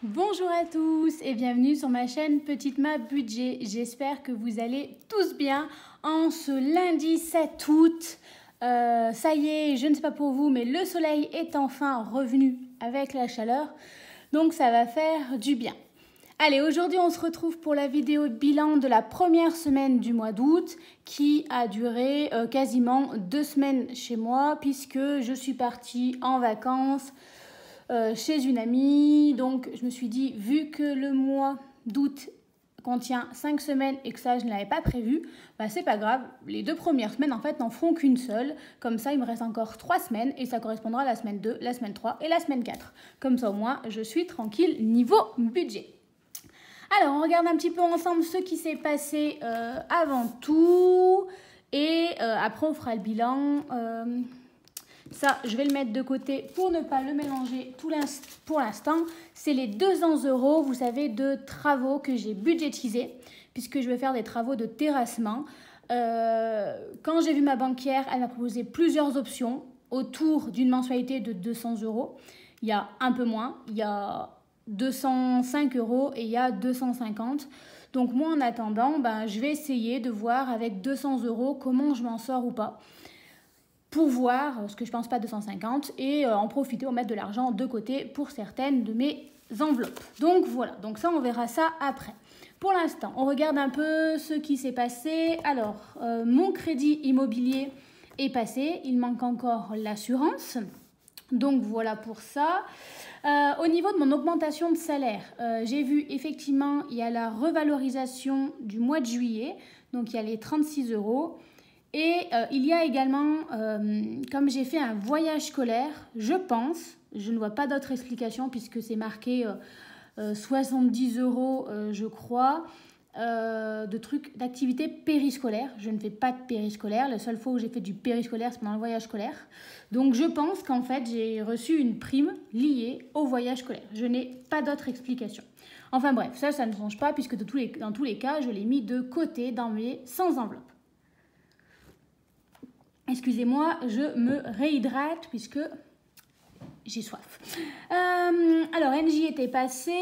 Bonjour à tous et bienvenue sur ma chaîne Petite Ma Budget. J'espère que vous allez tous bien en ce lundi 7 août. Ça y est, je ne sais pas pour vous, mais le soleil est enfin revenu avec la chaleur. Donc ça va faire du bien. Allez, aujourd'hui on se retrouve pour la vidéo bilan de la première semaine du mois d'août qui a duré quasiment 2 semaines chez moi puisque je suis partie en vacances chez une amie. Donc je me suis dit, vu que le mois d'août contient 5 semaines et que ça je ne l'avais pas prévu, bah c'est pas grave, les 2 premières semaines en fait n'en feront qu'une seule, comme ça il me reste encore 3 semaines et ça correspondra à la semaine 2, la semaine 3 et la semaine 4. Comme ça au moins je suis tranquille niveau budget. Alors on regarde un petit peu ensemble ce qui s'est passé avant tout et après on fera le bilan. Ça, je vais le mettre de côté pour ne pas le mélanger pour l'instant. C'est les 200 €, vous savez, de travaux que j'ai budgétisés, puisque je vais faire des travaux de terrassement. Quand j'ai vu ma banquière, elle m'a proposé plusieurs options autour d'une mensualité de 200 €. Il y a un peu moins, il y a 205 € et il y a 250. Donc moi, en attendant, je vais essayer de voir avec 200 € comment je m'en sors ou pas, pour voir ce que je pense pas 250 et en profiter ou mettre de l'argent de côté pour certaines de mes enveloppes. Donc voilà, donc ça on verra ça après. Pour l'instant, on regarde un peu ce qui s'est passé. Alors, mon crédit immobilier est passé, il manque encore l'assurance. Donc voilà pour ça. Au niveau de mon augmentation de salaire, j'ai vu effectivement, il y a la revalorisation du mois de juillet, donc il y a les 36 €. Et il y a également, comme j'ai fait un voyage scolaire, je pense, je ne vois pas d'autre explication puisque c'est marqué 70 €, je crois, de trucs d'activités périscolaires. Je ne fais pas de périscolaire. La seule fois où j'ai fait du périscolaire, c'est pendant le voyage scolaire. Donc je pense qu'en fait, j'ai reçu une prime liée au voyage scolaire. Je n'ai pas d'autre explication. Enfin bref, ça ne change pas puisque dans tous les cas, je l'ai mis de côté dans mes sans enveloppe. Excusez-moi, je me réhydrate puisque j'ai soif. Alors, NJ était passé,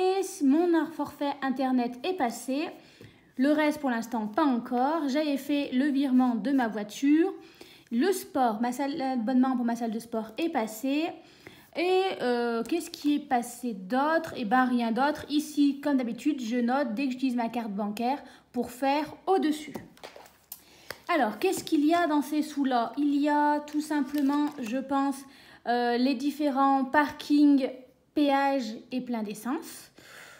mon forfait internet est passé. Le reste, pour l'instant, pas encore. J'avais fait le virement de ma voiture. Le sport, l'abonnement pour ma salle de sport est passé. Et qu'est-ce qui est passé d'autre? Eh bien, rien d'autre. Ici, comme d'habitude, je note dès que j'utilise ma carte bancaire pour faire au-dessus. Alors, qu'est-ce qu'il y a dans ces sous-là? Il y a tout simplement, je pense, les différents parkings, péages et plein d'essence.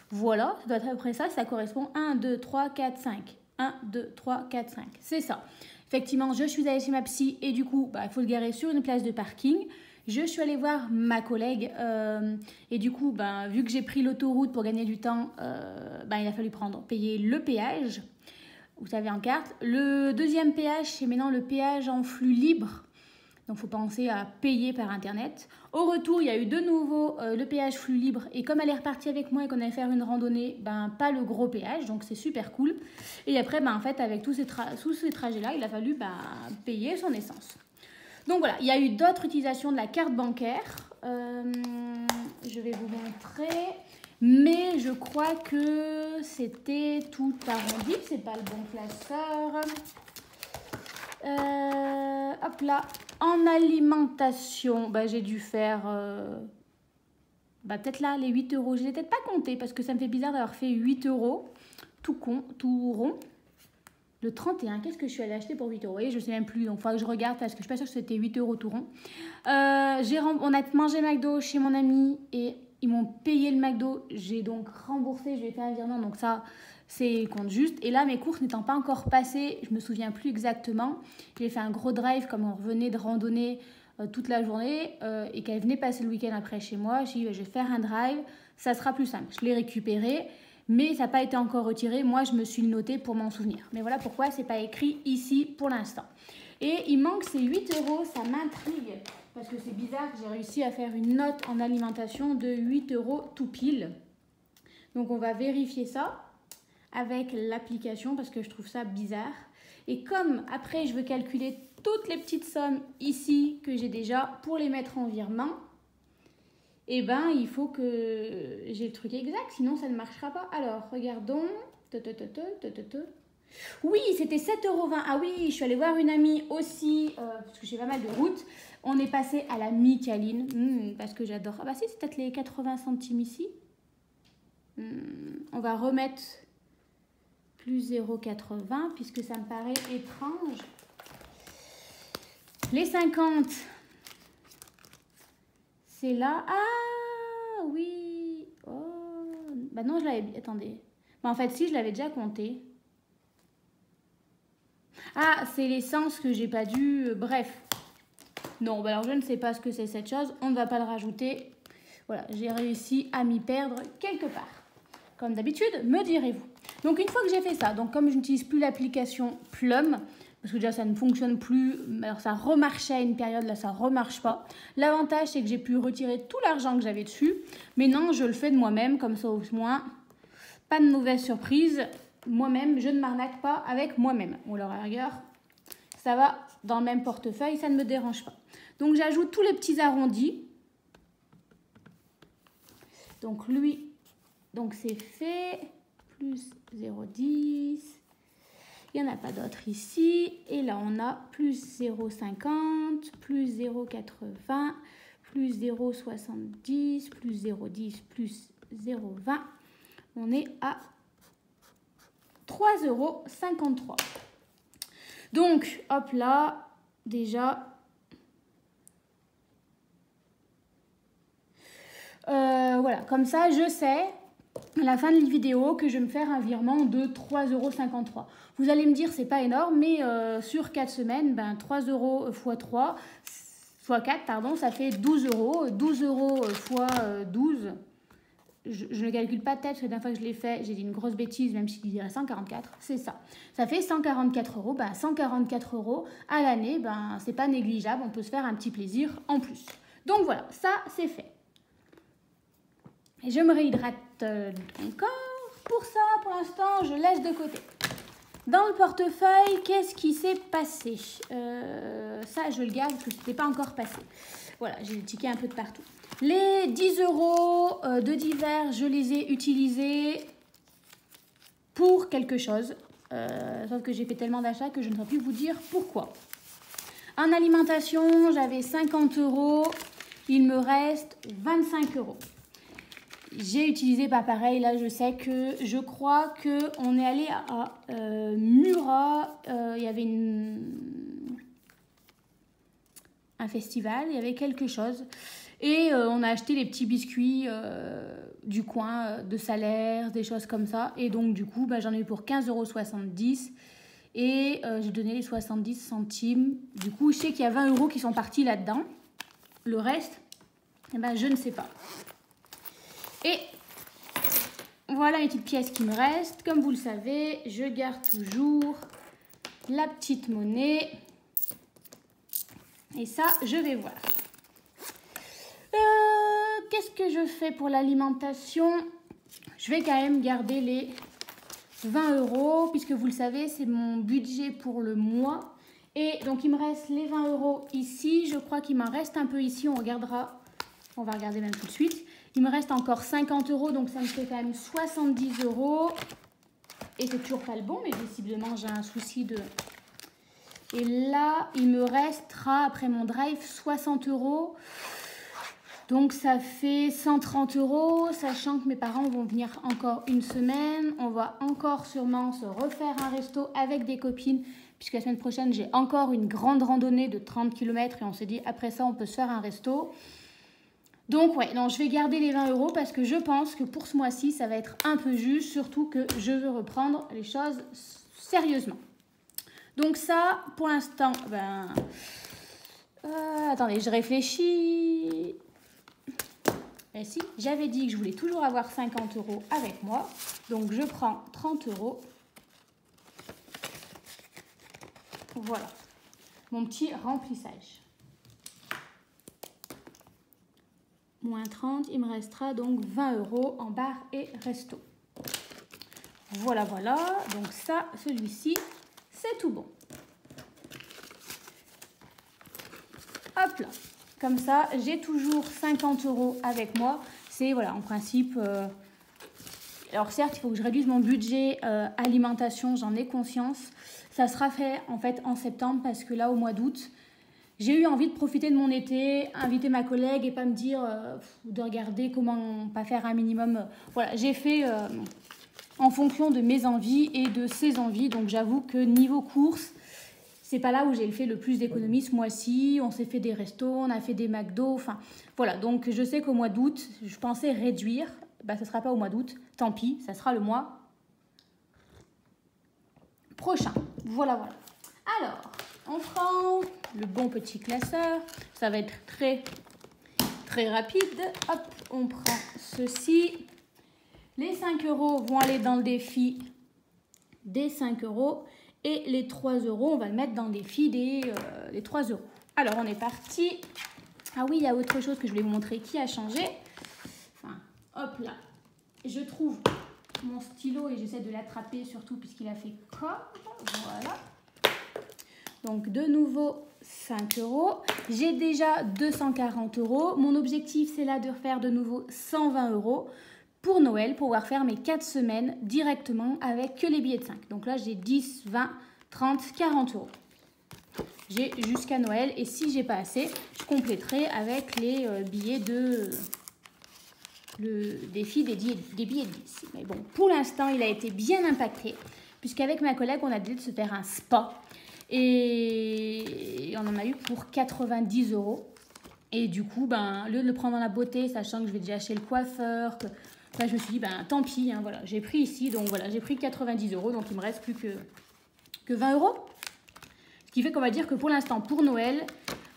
Voilà, ça doit être à peu près ça. Ça correspond 1, 2, 3, 4, 5. 1, 2, 3, 4, 5. C'est ça. Effectivement, je suis allée chez ma psy et du coup, il faut le garer sur une place de parking. Je suis allée voir ma collègue et du coup, vu que j'ai pris l'autoroute pour gagner du temps, il a fallu payer le péage. Vous savez, en carte. Le deuxième péage, c'est maintenant le péage en flux libre. Donc, il faut penser à payer par Internet. Au retour, il y a eu de nouveau le péage flux libre. Et comme elle est repartie avec moi et qu'on allait faire une randonnée, pas le gros péage. Donc, c'est super cool. Et après, en fait, avec tous ces trajets-là, il a fallu payer son essence. Donc, voilà. Il y a eu d'autres utilisations de la carte bancaire. Je vais vous montrer. Mais je crois que c'était tout arrondi, c'est pas le bon classeur. Hop là, en alimentation, j'ai dû faire peut-être là les 8 €. Je ne l'ai peut-être pas compté parce que ça me fait bizarre d'avoir fait 8 €, tout rond. Le 31, qu'est-ce que je suis allée acheter pour 8 €? Et je ne sais même plus, donc il faudra que je regarde parce que je ne suis pas sûre que c'était 8 € tout rond. On a mangé McDo chez mon ami et ils m'ont payé le McDo, j'ai donc remboursé, je lui ai fait un virement, donc ça, c'est compte juste. Et là, mes courses n'étant pas encore passées, je me souviens plus exactement. J'ai fait un gros drive comme on revenait de randonnée toute la journée et qu'elle venait passer le week-end après chez moi. J'ai dit, je vais faire un drive, ça sera plus simple. Je l'ai récupéré, mais ça n'a pas été encore retiré. Moi, je me suis le noté pour m'en souvenir. Mais voilà pourquoi c'est pas écrit ici pour l'instant. Et il manque ces 8 €, ça m'intrigue. Parce que c'est bizarre que j'ai réussi à faire une note en alimentation de 8 € tout pile. Donc on va vérifier ça avec l'application parce que je trouve ça bizarre. Et comme après je veux calculer toutes les petites sommes ici que j'ai déjà pour les mettre en virement, eh ben, il faut que j'ai le truc exact, sinon ça ne marchera pas. Alors, regardons. Oui, c'était 7,20 €. Ah oui, je suis allée voir une amie aussi, parce que j'ai pas mal de routes. On est passé à la Micaline, parce que j'adore. Ah bah si, c'est peut-être les 80 centimes ici. On va remettre plus 0,80, puisque ça me paraît étrange. Les 50, c'est là. Ah oui. Oh. Bah non, je l'avais... Attendez. Bah en fait, si, je l'avais déjà compté. Ah, c'est l'essence que j'ai pas dû... Bref. Non, bah alors je ne sais pas ce que c'est cette chose. On ne va pas le rajouter. Voilà, j'ai réussi à m'y perdre quelque part. Comme d'habitude, me direz-vous. Donc une fois que j'ai fait ça, donc comme je n'utilise plus l'application Plum, parce que déjà ça ne fonctionne plus, alors ça remarchait à une période, là ça remarche pas. L'avantage c'est que j'ai pu retirer tout l'argent que j'avais dessus, mais non, je le fais de moi-même, comme ça au moins, pas de mauvaise surprise. Moi-même, je ne m'arnaque pas avec moi-même. Ou alors à la rigueur, ça va dans le même portefeuille, ça ne me dérange pas. Donc j'ajoute tous les petits arrondis. Donc lui, donc c'est fait, plus 0,10. Il n'y en a pas d'autres ici. Et là, on a plus 0,50, plus 0,80, plus 0,70, plus 0,10, plus 0,20. On est à 3,53 €. Donc, hop là, déjà... voilà, comme ça, je sais à la fin de la vidéo que je vais me faire un virement de 3,53 €. Vous allez me dire, c'est pas énorme, mais sur 4 semaines, ben, 3 € x 3, fois 4, pardon, ça fait 12 €. 12 € x 12, je ne calcule pas de tête, parce que la dernière fois que je l'ai fait, j'ai dit une grosse bêtise, même si je dirais 144, c'est ça. Ça fait 144 €. Ben, 144 € à l'année, ben, c'est pas négligeable, on peut se faire un petit plaisir en plus. Donc voilà, ça c'est fait. Et je me réhydrate encore. Pour ça, pour l'instant, je laisse de côté. Dans le portefeuille, qu'est-ce qui s'est passé? Ça, je le garde parce que ce n'était pas encore passé. Voilà, j'ai des tickets un peu de partout. Les 10 € de divers, je les ai utilisés pour quelque chose. Sauf que j'ai fait tellement d'achats que je ne saurais plus vous dire pourquoi. En alimentation, j'avais 50 €. Il me reste 25 €. J'ai utilisé pas pareil, là je sais que je crois qu'on est allé à Murat, il y avait un festival, il y avait quelque chose et on a acheté les petits biscuits du coin de Salaire, des choses comme ça, et donc du coup bah, j'en ai eu pour 15,70 € et j'ai donné les 70 centimes. Du coup je sais qu'il y a 20 € qui sont partis là-dedans, le reste eh ben, je ne sais pas. Et voilà les petites pièces qui me restent. Comme vous le savez, je garde toujours la petite monnaie. Et ça, je vais voir. Qu'est-ce que je fais pour l'alimentation? Je vais quand même garder les 20 €, puisque vous le savez, c'est mon budget pour le mois. Et donc, il me reste les 20 € ici. Je crois qu'il m'en reste un peu ici. On regardera. On va regarder même tout de suite. Il me reste encore 50 €, donc ça me fait quand même 70 €. Et c'est toujours pas le bon, mais visiblement j'ai un souci de... Et là, il me restera, après mon drive, 60 €. Donc ça fait 130 €, sachant que mes parents vont venir encore une semaine. On va encore sûrement se refaire un resto avec des copines, puisque la semaine prochaine, j'ai encore une grande randonnée de 30 km. Et on s'est dit, après ça, on peut se faire un resto. Donc ouais, non, je vais garder les 20 € parce que je pense que pour ce mois-ci, ça va être un peu juste, surtout que je veux reprendre les choses sérieusement. Donc ça, pour l'instant, ben... attendez, je réfléchis. Et si, j'avais dit que je voulais toujours avoir 50 € avec moi. Donc je prends 30 €. Voilà, mon petit remplissage. Moins 30, il me restera donc 20 € en bar et resto. Voilà, voilà. Donc ça, celui-ci, c'est tout bon. Hop là. Comme ça, j'ai toujours 50 € avec moi. C'est, voilà, en principe... Alors certes, il faut que je réduise mon budget alimentation, j'en ai conscience. Ça sera fait en fait en septembre parce que là, au mois d'août, j'ai eu envie de profiter de mon été, inviter ma collègue et pas me dire de regarder comment pas faire un minimum. Voilà, j'ai fait en fonction de mes envies et de ses envies. Donc j'avoue que niveau courses, c'est pas là où j'ai fait le plus d'économies ce mois-ci. On s'est fait des restos, on a fait des McDo. Enfin voilà, donc je sais qu'au mois d'août, je pensais réduire. Bah, ce ne sera pas au mois d'août, tant pis, ça sera le mois prochain. Voilà, voilà. Alors, on prend le bon petit classeur. Ça va être très, très rapide. Hop, on prend ceci. Les 5 € vont aller dans le défi des 5 €. Et les 3 €, on va le mettre dans le défi des 3 €. Alors, on est parti. Ah oui, il y a autre chose que je voulais vous montrer qui a changé. Enfin, hop là. Je trouve mon stylo et j'essaie de l'attraper surtout puisqu'il a fait comme. Voilà. Donc de nouveau 5 €. J'ai déjà 240 €. Mon objectif c'est là de faire de nouveau 120 € pour Noël, pour pouvoir faire mes 4 semaines directement avec que les billets de 5. Donc là j'ai 10, 20, 30, 40 €. J'ai jusqu'à Noël et si j'ai pas assez, je compléterai avec les billets de... le défi des billets de 10. Mais bon, pour l'instant, il a été bien impacté, puisqu'avec ma collègue, on a décidé de se faire un spa. Et on en a eu pour 90 €. Et du coup, ben, au lieu de le prendre dans la beauté, sachant que je vais déjà chez le coiffeur, ben, je me suis dit, ben, tant pis, hein, voilà, j'ai pris ici, donc voilà, j'ai pris 90 €, donc il me reste plus que 20 €. Ce qui fait qu'on va dire que pour l'instant, pour Noël,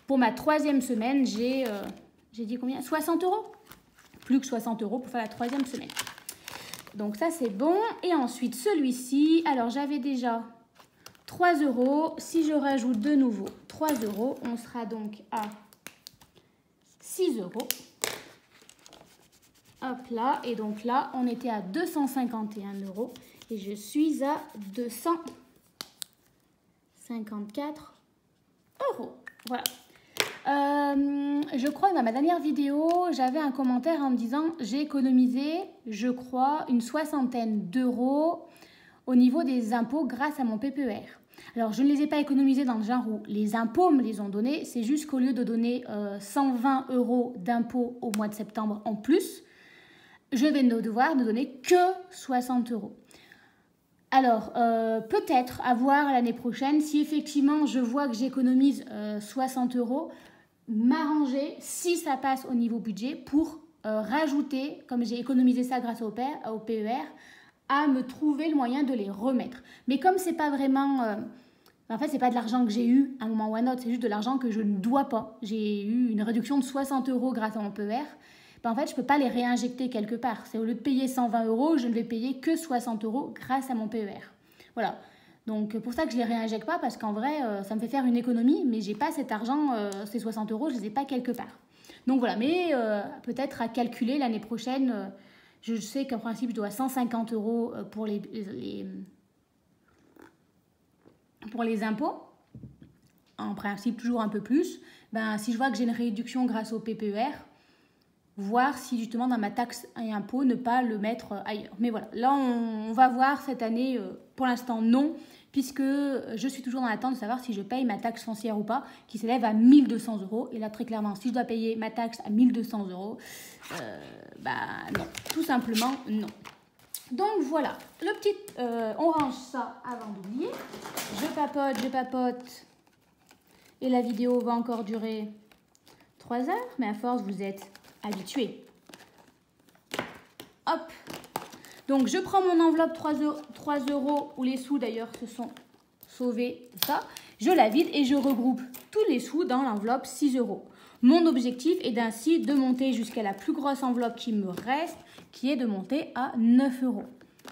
pour ma 3e semaine, j'ai dit combien? 60 €. Plus que 60 € pour faire la 3e semaine. Donc ça c'est bon. Et ensuite celui-ci, alors j'avais déjà 3 €. Si je rajoute de nouveau 3 €, on sera donc à 6 €. Hop là, et donc là on était à 251 € et je suis à 254 €. Voilà. Je crois que dans ma dernière vidéo, j'avais un commentaire en me disant j'ai économisé, je crois, une 60aine € au niveau des impôts grâce à mon PPER. Alors, je ne les ai pas économisés dans le genre où les impôts me les ont donnés, c'est juste qu'au lieu de donner 120 € d'impôts au mois de septembre en plus, je vais devoir ne donner que 60 €. Alors, peut-être à voir l'année prochaine, si effectivement je vois que j'économise 60 €, m'arranger, si ça passe au niveau budget, pour rajouter, comme j'ai économisé ça grâce au PER, à me trouver le moyen de les remettre. Mais comme c'est pas vraiment... en fait, c'est pas de l'argent que j'ai eu à un moment ou à un autre, c'est juste de l'argent que je ne dois pas. J'ai eu une réduction de 60 € grâce à mon PER. Ben, en fait, je ne peux pas les réinjecter quelque part. C'est au lieu de payer 120 €, je ne vais payer que 60 € grâce à mon PER. Voilà. Donc, pour ça que je ne les réinjecte pas, parce qu'en vrai, ça me fait faire une économie, mais je n'ai pas cet argent, ces 60 €, je ne les ai pas quelque part. Donc voilà, mais peut-être à calculer l'année prochaine, je sais qu'en principe, je dois 150 € pour les impôts. En principe, toujours un peu plus. Ben, si je vois que j'ai une réduction grâce au PPER, voir si justement dans ma taxe et impôt ne pas le mettre ailleurs. Mais voilà, là on va voir cette année, pour l'instant non, puisque je suis toujours dans l'attente de savoir si je paye ma taxe foncière ou pas, qui s'élève à 1 200 €. Et là très clairement, si je dois payer ma taxe à 1 200 €, bah non, tout simplement non. Donc voilà, le petit, on range ça avant d'oublier. Je papote, et la vidéo va encore durer 3 heures, mais à force vous êtes habitués. Hop. Donc je prends mon enveloppe 3 € où les sous d'ailleurs se sont sauvés, ça. Je la vide et je regroupe tous les sous dans l'enveloppe 6 €. Mon objectif est ainsi de monter jusqu'à la plus grosse enveloppe qui me reste, qui est de monter à 9 €.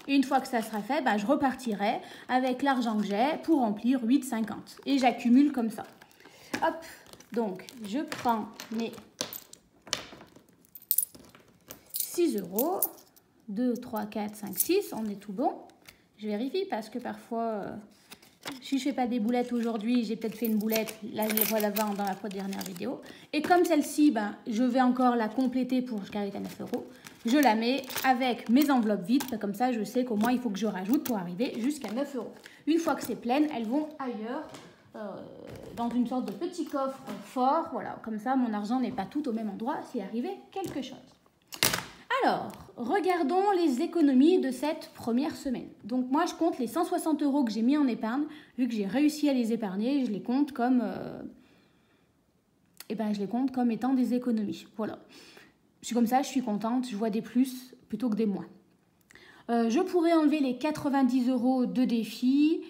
Et une fois que ça sera fait, bah, je repartirai avec l'argent que j'ai pour remplir 8,50 €. Et j'accumule comme ça. Hop. Donc je prends mes 6 €, 2, 3, 4, 5, 6, on est tout bon. Je vérifie parce que parfois Si je ne fais pas des boulettes aujourd'hui, j'ai peut-être fait une boulette la fois d'avant dans la dernière vidéo. Et comme celle-ci, ben, je vais encore la compléter pour jusqu'à 9 €. Je la mets avec mes enveloppes vides. Ben, comme ça, je sais qu'au moins, il faut que je rajoute pour arriver jusqu'à 9 €. Une fois que c'est pleine, elles vont ailleurs, dans une sorte de petit coffre fort. Voilà, comme ça, mon argent n'est pas tout au même endroit s'il arrivait quelque chose. Alors, regardons les économies de cette première semaine. Donc moi, je compte les 160 € que j'ai mis en épargne. Vu que j'ai réussi à les épargner, je les compte comme, étant des économies. Voilà. C'est comme ça, je suis contente. Je vois des plus plutôt que des moins. Je pourrais enlever les 90 € de défi.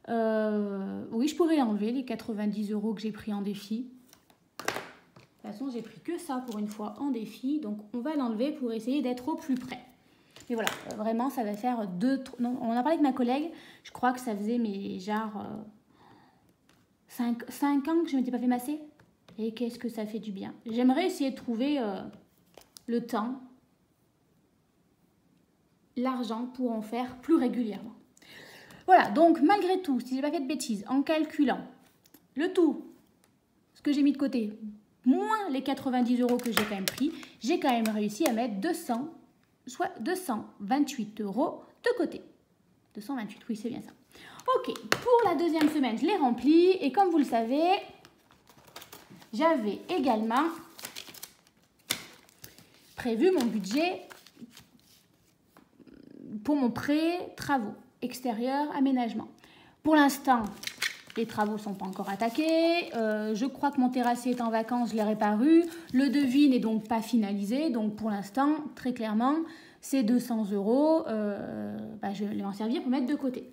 Oui, je pourrais enlever les 90 € que j'ai pris en défi. De toute façon, j'ai pris que ça pour une fois en défi, donc on va l'enlever pour essayer d'être au plus près. Mais voilà, vraiment, ça va faire non, on en a parlé avec ma collègue, je crois que ça faisait mes genre 5 ans que je ne m'étais pas fait masser. Et qu'est-ce que ça fait du bien. J'aimerais essayer de trouver le temps, l'argent pour en faire plus régulièrement. Voilà, donc malgré tout, si je n'ai pas fait de bêtises, en calculant le tout, ce que j'ai mis de côté, moins les 90 € que j'ai quand même pris, j'ai quand même réussi à mettre 228 € de côté. 228, oui, c'est bien ça. Ok, pour la deuxième semaine, je l'ai rempli. Et comme vous le savez, j'avais également prévu mon budget pour mon prêt travaux, extérieur, aménagement. Pour l'instant, les travaux ne sont pas encore attaqués. Je crois que mon terrassier est en vacances, je l'ai réparu. Le devis n'est donc pas finalisé. Donc pour l'instant, très clairement, ces 200 €, je vais m'en servir pour mettre de côté.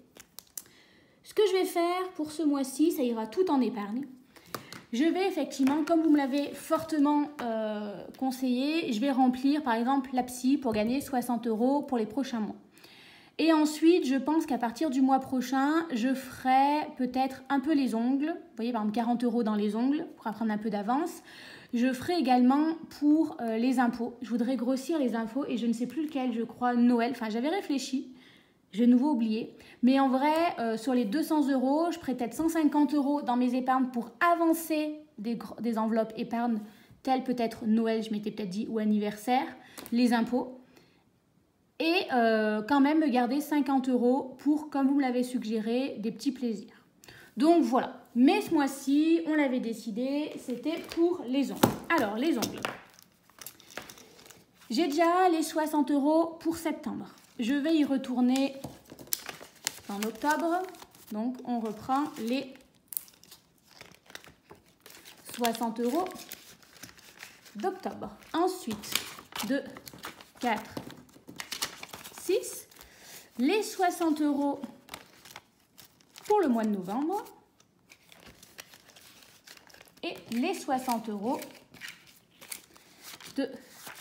Ce que je vais faire pour ce mois-ci, ça ira tout en épargne. Je vais effectivement, comme vous me l'avez fortement conseillé, je vais remplir par exemple la psy pour gagner 60 € pour les prochains mois. Et ensuite, je pense qu'à partir du mois prochain, je ferai peut-être un peu les ongles. Vous voyez, par exemple, 40 € dans les ongles pour prendre un peu d'avance. Je ferai également pour les impôts. Je voudrais grossir les impôts et je ne sais plus lequel, je crois Noël. Enfin, j'avais réfléchi. J'ai de nouveau oublié. Mais en vrai, sur les 200 €, je ferai peut-être 150 € dans mes épargnes pour avancer des enveloppes épargne, telles peut-être Noël, je m'étais peut-être dit, ou anniversaire, les impôts. Et quand même me garder 50 € pour, comme vous me l'avez suggéré, des petits plaisirs. Donc voilà. Mais ce mois-ci, on l'avait décidé, c'était pour les ongles. Alors, les ongles. J'ai déjà les 60 € pour septembre. Je vais y retourner en octobre. Donc, on reprend les 60 € d'octobre. Ensuite, 2, 4, 6, les 60 € pour le mois de novembre et les 60 € de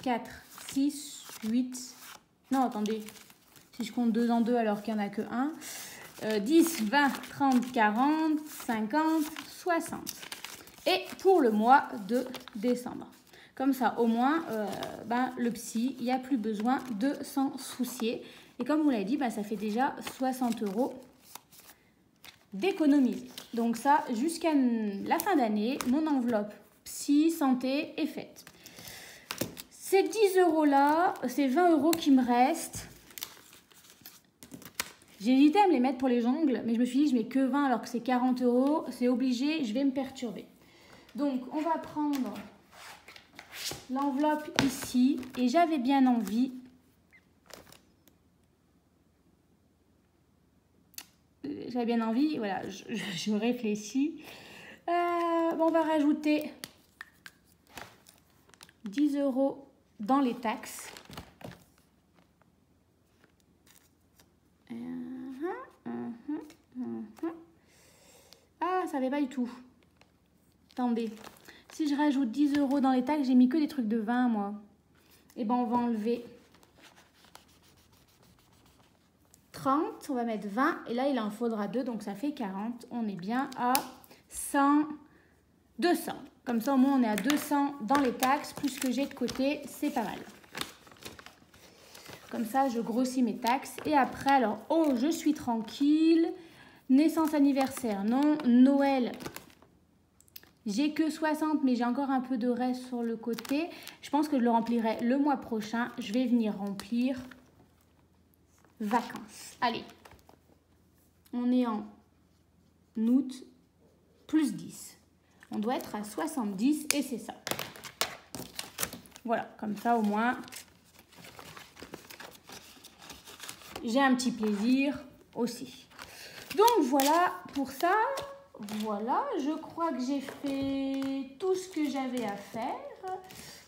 4, 6, 8, non attendez, si je compte 2 en 2 alors qu'il n'y en a que 1, 10, 20, 30, 40, 50, 60. Et pour le mois de décembre. Comme ça, au moins, le psy, il n'y a plus besoin de s'en soucier. Et comme vous l'avez dit, ça fait déjà 60 € d'économiser. Donc ça, jusqu'à la fin d'année, mon enveloppe psy, santé est faite. Ces 10 € là, ces 20 € qui me restent, j'ai hésité à me les mettre pour les ongles, mais je me suis dit, je mets que 20 alors que c'est 40 €, c'est obligé, je vais me perturber. Donc, on va prendre l'enveloppe ici et j'avais bien envie voilà, je réfléchis. On va rajouter 10 € dans les taxes. Ah, ça va pas du tout. Attendez. Si je rajoute 10 € dans les taxes, j'ai mis que des trucs de 20, moi. Et on va enlever 30, on va mettre 20. Et là, il en faudra 2, donc ça fait 40. On est bien à 100, 200. Comme ça, au moins, on est à 200 dans les taxes. Plus ce que j'ai de côté, c'est pas mal. Comme ça, je grossis mes taxes. Et après, alors, je suis tranquille. Naissance, anniversaire, non. Noël, j'ai que 60, mais j'ai encore un peu de reste sur le côté. Je pense que je le remplirai le mois prochain. Je vais venir remplir vacances. Allez, on est en août, plus 10. On doit être à 70 et c'est ça. Voilà, comme ça au moins, j'ai un petit plaisir aussi. Donc voilà pour ça. Voilà, je crois que j'ai fait tout ce que j'avais à faire.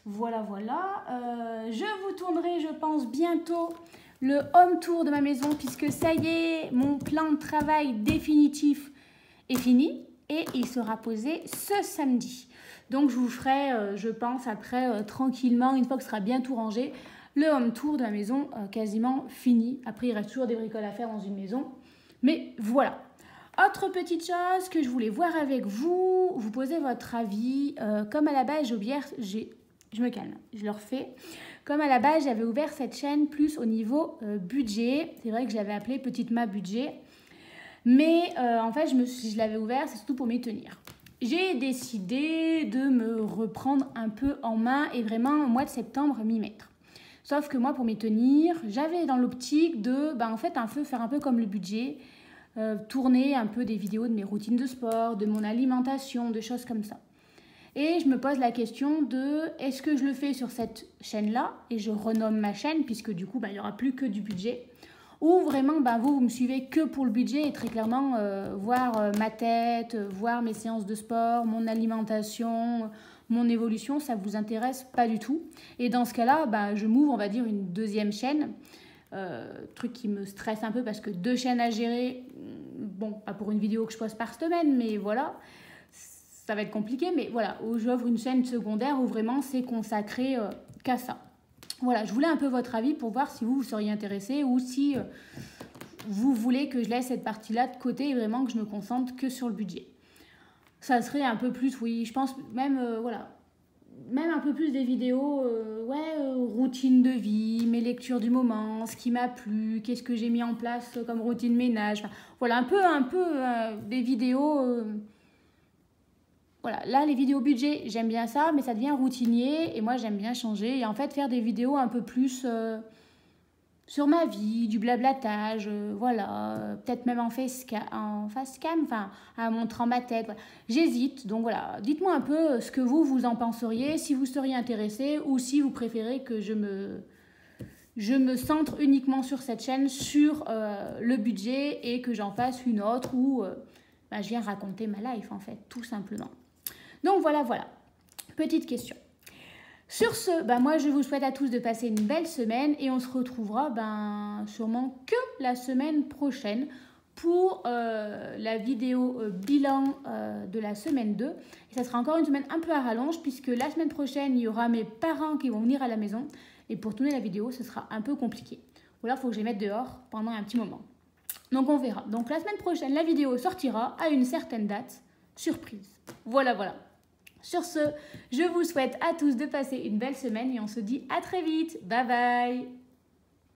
Voilà, voilà. Je vous tournerai, je pense, bientôt le home tour de ma maison puisque ça y est, mon plan de travail définitif est fini et il sera posé ce samedi. Donc je vous ferai, je pense, après, tranquillement, une fois que ce sera bien tout rangé, le home tour de la maison quasiment fini. Après, il reste toujours des bricoles à faire dans une maison. Mais voilà. Autre petite chose que je voulais voir avec vous, vous posez votre avis. Comme à la base, je me calme, je le refais. Comme à la base, j'avais ouvert cette chaîne plus au niveau budget. C'est vrai que je l'avais appelée Petite Ma Budget. Mais en fait, je l'avais ouvert, c'est surtout pour m'y tenir. J'ai décidé de me reprendre un peu en main et vraiment au mois de septembre m'y mettre. Sauf que moi, pour m'y tenir, j'avais dans l'optique de en fait, faire un peu comme le budget. Tourner un peu des vidéos de mes routines de sport, de mon alimentation, de choses comme ça. Et je me pose la question de est-ce que je le fais sur cette chaîne-là et je renomme ma chaîne puisque du coup, il n'y aura plus que du budget. Ou vraiment, vous me suivez que pour le budget et très clairement, voir ma tête, voir mes séances de sport, mon alimentation, mon évolution, ça ne vous intéresse pas du tout. Et dans ce cas-là, je m'ouvre, on va dire, une deuxième chaîne. Truc qui me stresse un peu parce que 2 chaînes à gérer, bon, pas pour une vidéo que je poste par semaine, mais voilà, ça va être compliqué, mais voilà, où j'ouvre une chaîne secondaire où vraiment c'est consacré qu'à ça. Voilà, je voulais un peu votre avis pour voir si vous seriez intéressé ou si vous voulez que je laisse cette partie-là de côté et vraiment que je me concentre que sur le budget. Ça serait un peu plus, oui, je pense même, voilà, même un peu plus des vidéos, routine de vie, mes lectures du moment, ce qui m'a plu, qu'est-ce que j'ai mis en place comme routine ménage. Enfin, voilà, un peu des vidéos. Voilà, là, les vidéos budget, j'aime bien ça, mais ça devient routinier et moi, j'aime bien changer. Et en fait, faire des vidéos un peu plus sur ma vie, du blablatage, voilà, peut-être même en face cam, enfin, à montrant ma tête. Voilà. J'hésite, donc voilà, dites-moi un peu ce que vous en penseriez, si vous seriez intéressé ou si vous préférez que je me centre uniquement sur cette chaîne, sur le budget et que j'en fasse une autre où je viens raconter ma life en fait, tout simplement. Donc voilà, petite question. Sur ce, moi je vous souhaite à tous de passer une belle semaine et on se retrouvera sûrement que la semaine prochaine pour la vidéo bilan de la semaine 2. Et ça sera encore une semaine un peu à rallonge puisque la semaine prochaine, il y aura mes parents qui vont venir à la maison et pour tourner la vidéo, ce sera un peu compliqué. Ou alors, il faut que je les mette dehors pendant un petit moment. Donc on verra. Donc la semaine prochaine, la vidéo sortira à une certaine date. Surprise. Voilà. Sur ce, je vous souhaite à tous de passer une belle semaine et on se dit à très vite. Bye bye.